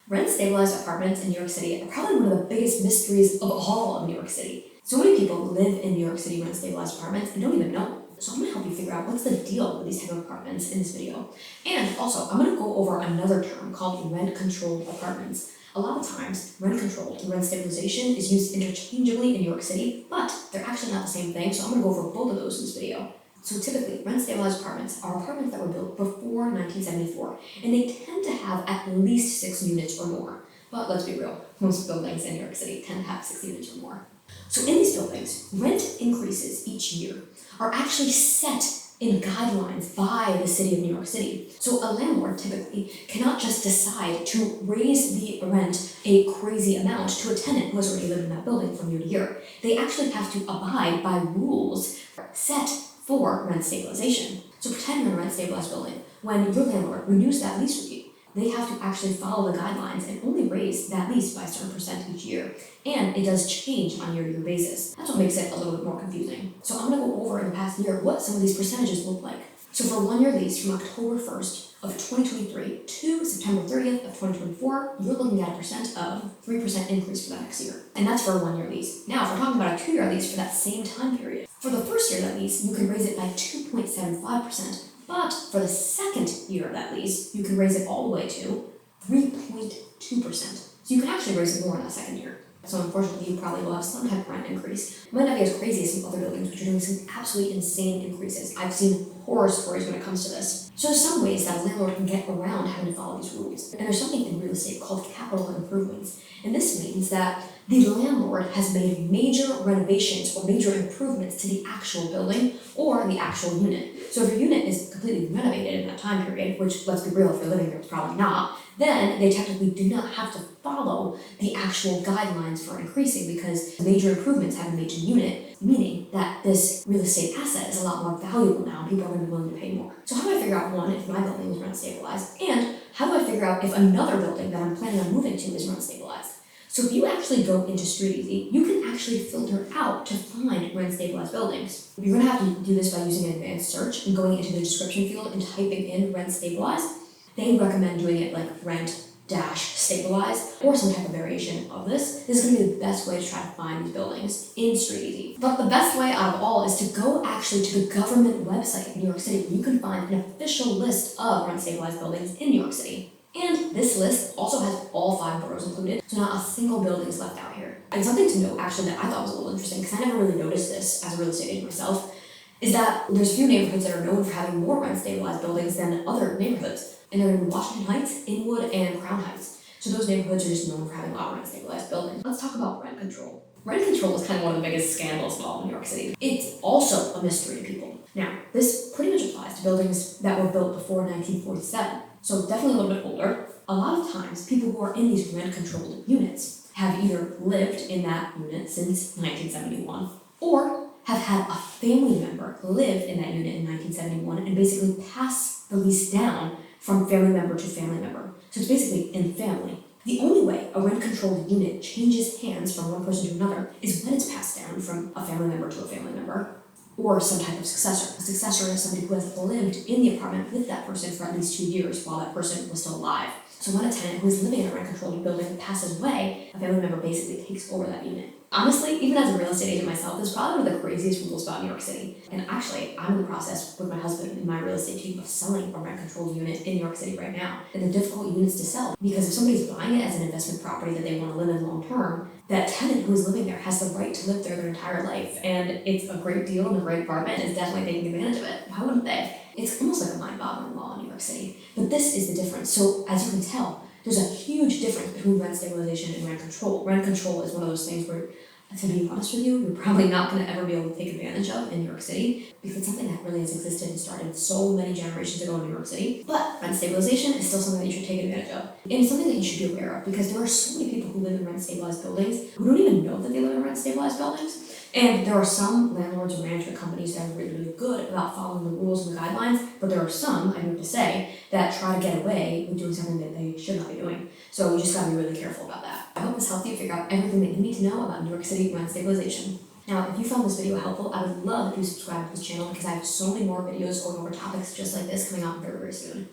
Rent-stabilized apartments in New York City are probably one of the biggest mysteries of all of New York City. So many people live in New York City rent-stabilized apartments and don't even know. So I'm going to help you figure out what's the deal with these type of apartments in this video. And also, I'm going to go over another term called rent-controlled apartments. A lot of times, rent-controlled and rent stabilization is used interchangeably in New York City, but they're actually not the same thing, so I'm going to go over both of those in this video. So typically, rent-stabilized apartments are apartments that were built before 1974, and they tend to have at least 6 units or more. But let's be real, most buildings in New York City tend to have 6 units or more. So in these buildings, rent increases each year are actually set in guidelines by the city of New York City. So a landlord typically cannot just decide to raise the rent a crazy amount to a tenant who has already lived in that building from year to year. They actually have to abide by rules set for rent stabilization. So pretend you're in a rent stabilized building. When your landlord renews that lease with you, they have to actually follow the guidelines and only raise that lease by a certain percent each year. And it does change on a year-to-year basis. That's what makes it a little bit more confusing. So I'm going to go over in the past year what some of these percentages look like. So for a 1-year lease from October 1st of 2023 to September 30th of 2024, you're looking at a percent of 3% increase for that next year. And that's for a 1-year lease. Now, if we're talking about a 2-year lease for that same time period, for the first year of that lease, you can raise it by 2.75%. But for the second year of that lease, you can raise it all the way to 3.2%. So you can actually raise it more in that second year. So unfortunately, you probably will have some type of rent increase. It might not be as crazy as some other buildings, which are doing some absolutely insane increases. I've seen horror stories when it comes to this. So there's some ways that a landlord can get around having to follow these rules. And there's something in real estate called capital improvements. And this means that the landlord has made major renovations or major improvements to the actual building or the actual unit. So if your unit is completely renovated in that time period, which, let's be real, if you're living there, it's probably not, then they technically do not have to follow the actual guidelines for increasing because major improvements have been made to the unit, meaning that this real estate asset is a lot more valuable now and people are going to be willing to pay more. So how do I figure out, one, if my building is rent stabilized, and how do I figure out if another building that I'm planning on moving to is rent stabilized? So if you actually go into StreetEasy, you can actually filter out to find rent-stabilized buildings. You're going to have to do this by using an advanced search and going into the description field and typing in rent-stabilized. They recommend doing it like rent-stabilized or some type of variation of this. This is going to be the best way to try to find these buildings in StreetEasy. But the best way out of all is to go actually to the government website in New York City where you can find an official list of rent-stabilized buildings in New York City. And this list also has all 5 boroughs included, so not a single building is left out here. And something to note actually that I thought was a little interesting, because I never really noticed this as a real estate agent myself, is that there's a few neighborhoods that are known for having more rent-stabilized buildings than other neighborhoods. And they're in Washington Heights, Inwood, and Crown Heights. So those neighborhoods are just known for having a lot of rent-stabilized buildings. Let's talk about rent control. Rent control is kind of one of the biggest scandals of all in New York City. It's also a mystery to people. Now, this pretty much applies to buildings that were built before 1947. So definitely a little bit older. A lot of times, people who are in these rent-controlled units have either lived in that unit since 1971 or have had a family member live in that unit in 1971 and basically pass the lease down from family member to family member. So it's basically in family. The only way a rent-controlled unit changes hands from one person to another is when it's passed down from a family member to a family member or some type of successor. A successor is somebody who has lived in the apartment with that person for at least 2 years while that person was still alive. So when a tenant who is living in a rent-controlled building passes away, a family member basically takes over that unit. Honestly, even as a real estate agent myself, this is probably one of the craziest rules about New York City. And actually, I'm in the process with my husband and my real estate team of selling a rent-controlled unit in New York City right now. And they're difficult units to sell because if somebody's buying it as an investment property that they want to live in long-term, that tenant who is living there has the right to live there their entire life. And it's a great deal and a great apartment and is definitely taking advantage of it. Why wouldn't they? It's almost like a mind-boggling law in New York City. But this is the difference. So as you can tell, there's a huge difference between rent stabilization and rent control. Rent control is one of those things where, to be honest with you, you're probably not going to ever be able to take advantage of in New York City because it's something that really has existed and started so many generations ago in New York City. But rent stabilization is still something that you should take advantage of. And it's something that you should be aware of because there are so many people who live in rent stabilized buildings who don't even know that they live in rent stabilized buildings. And there are some landlords and management companies that are really, really good about following the rules and the guidelines, but there are some, I have to say, that try to get away with doing something that they should not be doing. So you just gotta be really careful about that. I hope this helped you figure out everything that you need to know about New York City rent stabilization. Now, if you found this video helpful, I would love if you subscribe to this channel because I have so many more videos going over topics just like this coming out very, very soon.